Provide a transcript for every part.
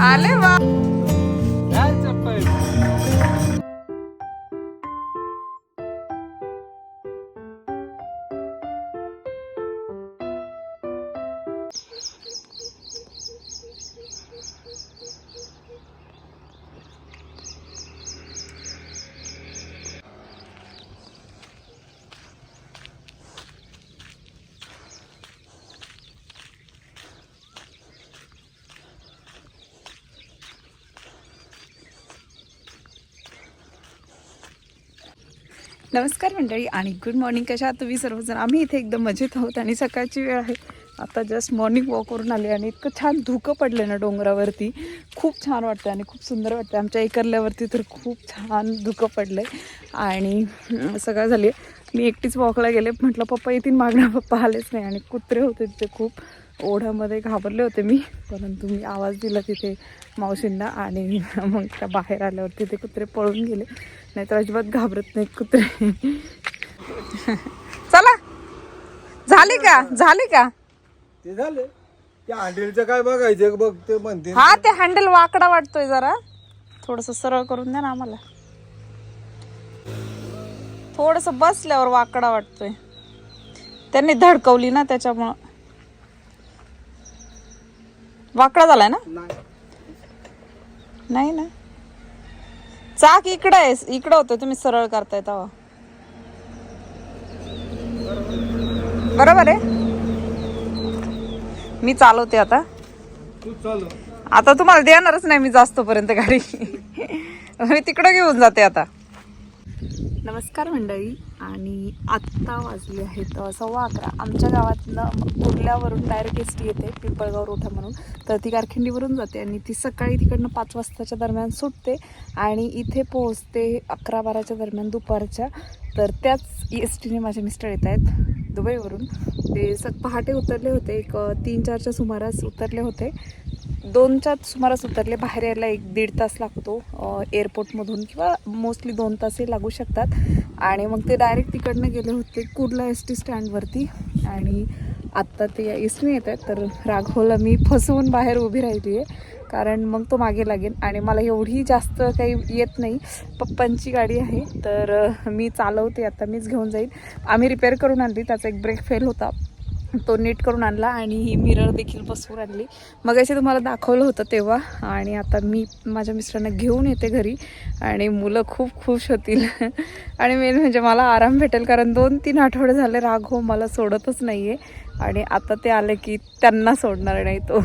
आले वा. नमस्कार मंडळी आणि गुड मॉर्निंग. कशा आहात तुम्ही सर्वजण? आम्ही इथे एकदम मजेत आहोत आणि सकाळची वेळ आहे. आता जस्ट मॉर्निंग वॉकवरून आले आणि इतकं छान धुकं पडलं ना डोंगरावरती. खूप छान वाटतं आणि खूप सुंदर वाटतं. आमच्या इकडल्यावरती तर खूप छान धुकं पडलं आहे आणि सकाळ झाली. मी एकटीच वॉकला गेले. म्हटलं पप्पा येतील मागणं, पप्पा आलेच नाही आणि कुत्रे होते तिथे खूप. ओढ्यामध्ये घाबरले होते मी, परंतु मी आवाज दिला तिथे मावशींना आणि मग त्या बाहेर आल्यावर तिथे कुत्रे पळून गेले. नाहीतर अजिबात घाबरत नाहीत कुत्रे. चला झाले का ते झाले. त्या हँडलचं काय बघायचं बघ ते म्हणते. हा ते हँडल वाकडा वाटतोय, जरा थोडस सरळ करून द्या ना आम्हाला. थोडस बसल्यावर वाकडा वाटतोय, त्यांनी धडकवली ना त्याच्यामुळं वाकडा झालाय ना. नाही ना, चाक इकडं आहे, इकडं होतं, तुम्ही सरळ करताय तेव्हा बरोबर आहे. मी चालवते आता. तू चालव. आता तुम्हाला देणारच नाही मी जास्तपर्यंत गाडी. मी तिकडं घेऊन जाते आता. नमस्कार मंडळी, आणि आत्ता वाजले आहेत 11:15. आमच्या गावातनं कुर्ल्यावरून डायरेक्ट एस टी येते पिंपळगाव रोठा म्हणून, तर ती कारखिंडीवरून जाते आणि ती सकाळी तिकडनं 5 वाजताच्या दरम्यान सुटते आणि इथे पोहोचते 11-12च्या दरम्यान दुपारच्या. तर त्याच एस टीने माझे मिस्टर येत आहेत दुबईवरून. ते पहाटे उतरले होते, एक 3-4च्या सुमारास उतरले होते. 2च्या सुमारास उतरले. बाहेर यायला 1-1.5 तास लागतो एअरपोर्टमधून, किंवा मोस्टली 2 तासही लागू शकतात. आणि मग ते डायरेक्ट तिकडनं गेले होते कुर्ला एस टी स्टँडवरती आणि आत्ता ते एस टीने येत आहेत. तर राघवला मी फसवून बाहेर उभी राहिली आहे, कारण मग तो मागे लागेल आणि मला एवढी जास्त काही येत नाही. पप्पांची गाडी आहे तर मी चालवते आता, मीच घेऊन जाईल. आम्ही रिपेअर करून आणली, त्याचा एक ब्रेक फेल होता, तो नीट करून आणला आणि ही मिरर देखील बसवून आणली. मग असे तुम्हाला दाखवलं होतं तेव्हा. आणि आता मी माझ्या मिस्टरांना घेऊन येते घरी आणि मुलं खूप खुश होतील. आणि मेन म्हणजे मला आराम भेटेल, कारण 2-3 आठवडे झाले राघव मला सोडतच नाही आहे आणि आता ते आले की त्यांना सोडणार नाही तो.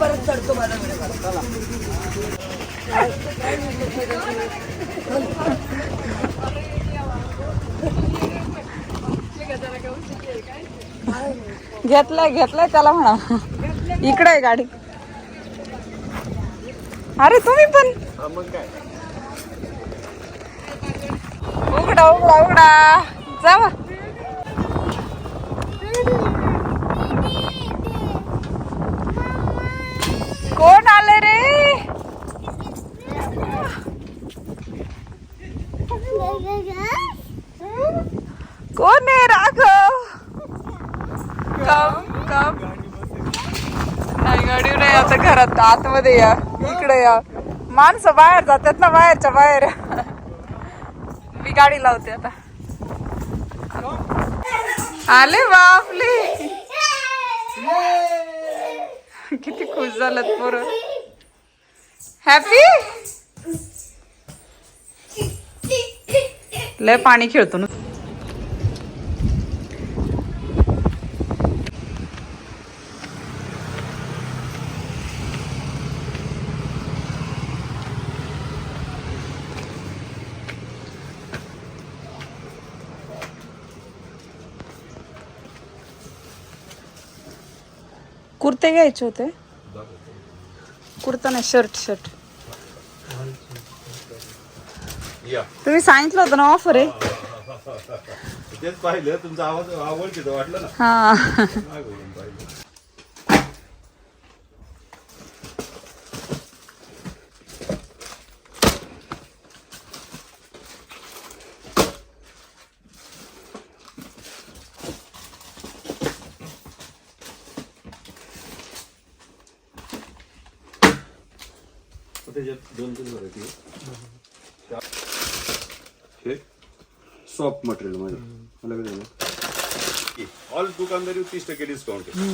परत चढतो मला. घेतलाय त्याला म्हणा, इकडे आहे गाडी. अरे तुम्ही पण उघडा जावा. कोण आले रे? कोण आहे? राघव. कम नाही, गाडी नाही आता, घरात आतमध्ये या, इकडे या. माणसं बाहेर जातात ना, बाहेरच्या बाहेर. मी गाडी लावते आता. आले बापले, किती खुश झालं पोरं. हॅपी. लय पाणी खेळतो ना. कुर्ते घ्यायचे होते. कुर्ता नाही, शर्ट. तुम्ही सांगितलं होतं ना ऑफर आहे. तेच पाहिलं, तुमचा आवाज आवडतो वाटलं ना. हा. त्याच्यात 2-3 व्हरायटी हे सॉफ्ट मटेरियल मध्ये मला काय झालं, ऑल दुकानदारी 30% डिस्काउंट आहे.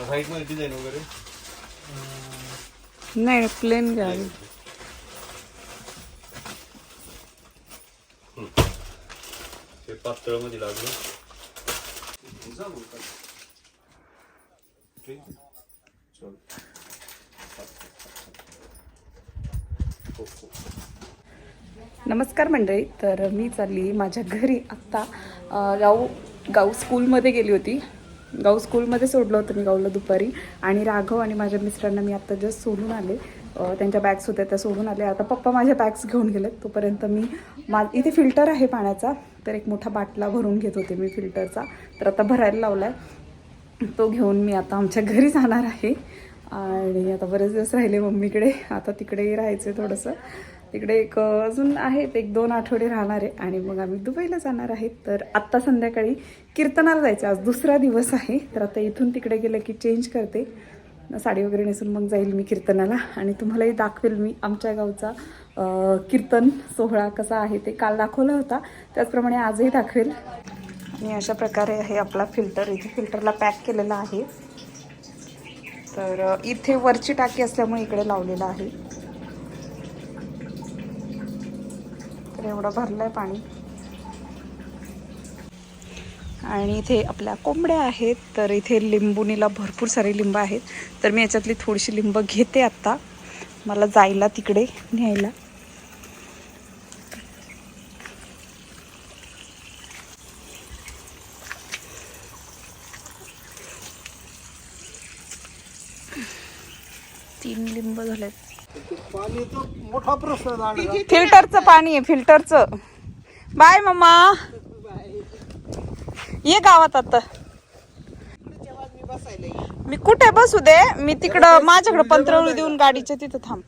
व्हाईट मध्ये डिझाईन वगैरे नाही, प्लेन घ्या. ते पातळ मध्ये लागलं. नमस्कार मंडळी. तर मी चालली माझ्या घरी आत्ता. गाऊ स्कूलमध्ये गेली होती. गाऊ स्कूलमध्ये सोडलं होतं मी गाऊला दुपारी. आणि राघव आणि माझ्या मिस्टरांना मी आत्ता जस्ट सोडून आले. त्यांच्या बॅग्स होत्या त्या सोडून आले. आता पप्पा माझ्या बॅग्स घेऊन गेलेत. तोपर्यंत मी इथे फिल्टर आहे पाण्याचा, तर एक मोठा बाटला भरून घेत होते मी फिल्टरचा. तर आता भरायला लावला आहे. तो घेऊन मी आता आमच्या घरी जाणार आहे. आणि आता बरेच दिवस राहिले मम्मीकडे. आता तिकडेही राहायचं थोडंसं. तिकडे अजून आहेत 1-2 आठवडे राहणार आहे आणि मग आम्ही दुबईला जाणार आहे. तर आत्ता संध्याकाळी कीर्तनाला जायचं. आज दुसरा दिवस आहे. तर आता इथून तिकडे गेलं की चेंज करते, साडी वगैरे नेसून मग जाईल मी कीर्तनाला. आणि तुम्हालाही दाखवेल मी आमच्या गावचा कीर्तन सोहळा कसा आहे ते. काल दाखवला होता, त्याचप्रमाणे आजही दाखवेल. आणि अशा प्रकारे आहे आपला फिल्टर. इथे फिल्टरला पॅक केलेला आहे. तर इथे वरची टाकी असल्यामुळे इकडे लावलेलं आहे. तर एवढं भरलं आहे पाणी. आणि इथे आपल्या कोंबड्या आहेत. तर इथे लिंबुनीला भरपूर सारे लिंब आहेत. तर मी याच्यातली थोडीशी लिंब घेते आत्ता, मला जायला तिकडे न्यायला. तीन लिंब झालेत. पाणी तो मोठा प्रश्न झाला. फिल्टरचं पाणी आहे, फिल्टरचं. बाय मम्मा, ये गावात आता. मी कुठे बसू दे, मी तिकडं माझ्याकडं पंतरवली देऊन गाडीच्या तिथं थांब.